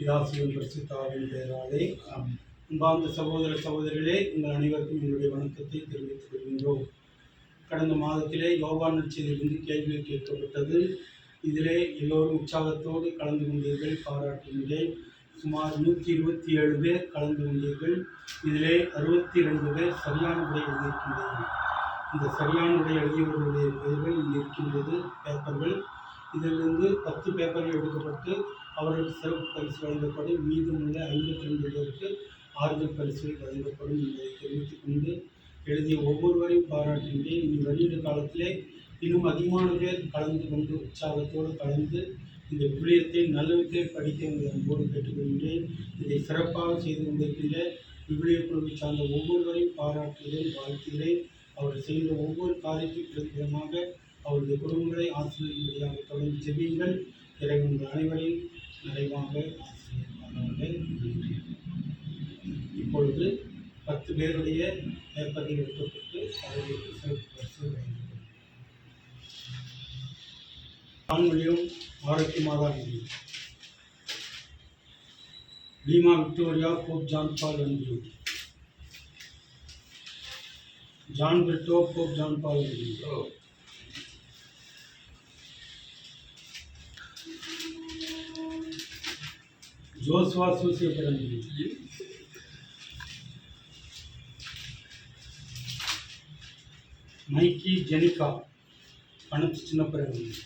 பிதாசுவின் பரிசுத்தாவின் பெயராலே அன்பார்ந்த சகோதர சகோதரிகளே, உங்கள் அனைவருக்கும் என்னுடைய வணக்கத்தை தெரிவித்துக் கொள்கின்றோம். கடந்த மாதத்திலே யோகா நற்செய்தியிலிருந்து கேள்விகள் கேட்கப்பட்டது. இதிலே எல்லோரும் உற்சாகத்தோடு கலந்து கொண்டீர்கள், பாராட்டுகின்றேன். சுமார் 127 பேர் கலந்து கொண்டீர்கள். இதிலே 62 பேர் சரியான விடை எழுதியிருக்கின்றீர்கள். இந்த சரியான விடை எழுதியவர்களுடைய பெயர்கள் இங்கே இருக்கின்றது, பேப்பர்கள். இதிலிருந்து 10 பேப்பர்கள் எடுக்கப்பட்டு அவர்களுக்கு சிறப்பு பரிசு வழங்கப்படும். மீதமுள்ள 52 பேருக்கு ஆறுதல் பரிசு வழங்கப்படும் என்பதை தெரிவித்துக் கொண்டு எழுதிய ஒவ்வொருவரையும் பாராட்டுகின்றேன். இனி வருகிற காலத்திலே இன்னும் அதிகமான பேர் கலந்து கொண்டு உற்சாகத்தோடு கலந்து இந்த விவிலியத்தை நல்லவிதத்தை படிக்க உங்களை அன்போடு கேட்டுக்கொள்கின்றேன். இதை சிறப்பாக செய்து கொண்டிருக்கின்ற விவிலிய குழுவை சார்ந்த ஒவ்வொருவரையும் பாராட்டுகிறேன், வாழ்த்துகிறேன். அவர்கள் செய்கின்ற ஒவ்வொரு காரியத்தையும் பிரதிபலமாக அவருடைய குடும்பங்களை ஆசிரியர்களாக தொடர்ந்து ஜெபியுங்கள். இறைவன் உங்கள் அனைவரையும் நிறைவாக ஆசிரியர்களாக. இப்பொழுது 10 பேருடைய பேப்பர்கள் எடுக்கப்பட்டு அவர்களுக்கு சிறப்பு பரிசு வழங்கப்படும். ஆண்மொழியும் ஆரோக்கியமாக முடியும். Lima Victoria Pope John Paul அன்பியும். John Britto Pope John Paul அன்பியும். ஜோஸ்வா சூசியப்பர் அன்பியும். மைக்கி ஜெனிகா பணத்து சின்னப்பர் அன்பியும்.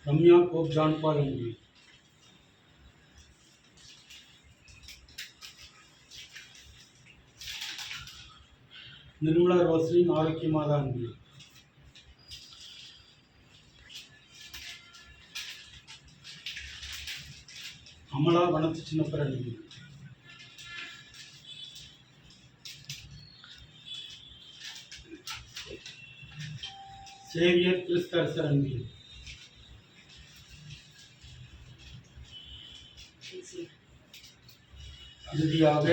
ரம்யா போப் ஜான் பால் அன்பியும். நிர்மலா ரோஸ்லின் ஆரோக்கியமாக அன்பியும். அமலா வனத்து சின்னப்பர் அன்பியும். சேவியர் கிறிஸ்தரசர் அன்பியும். இறுதியாக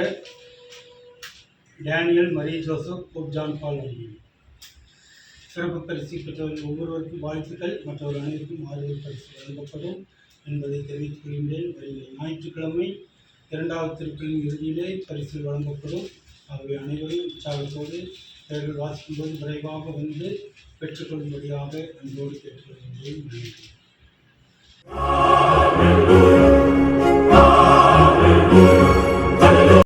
Daniel Mary Joseph Pope John Paul அன்பியும். சிறப்பு பரிசு பெற்றவர்கள் ஒவ்வொருவருக்கும் வாழ்த்துக்கள். மற்றவர்கள் அனைவருக்கும் ஆறுதல் பரிசு வழங்கப்படும் என்பதை தெரிவித்துக் கொள்கின்றேன். வருகிற ஞாயிற்றுக்கிழமை 2வது திருப்பலின் இறுதியிலே பரிசு வழங்கப்படும். ஆகவே அனைவரும் உற்சாகத்தோடு பெயர்கள் வாசிக்கும்போது விரைவாக வந்து பெற்றுக்கொள்ளும்படியாக அன்போடு கேட்டுக்கொள்கின்றேன். நன்றி.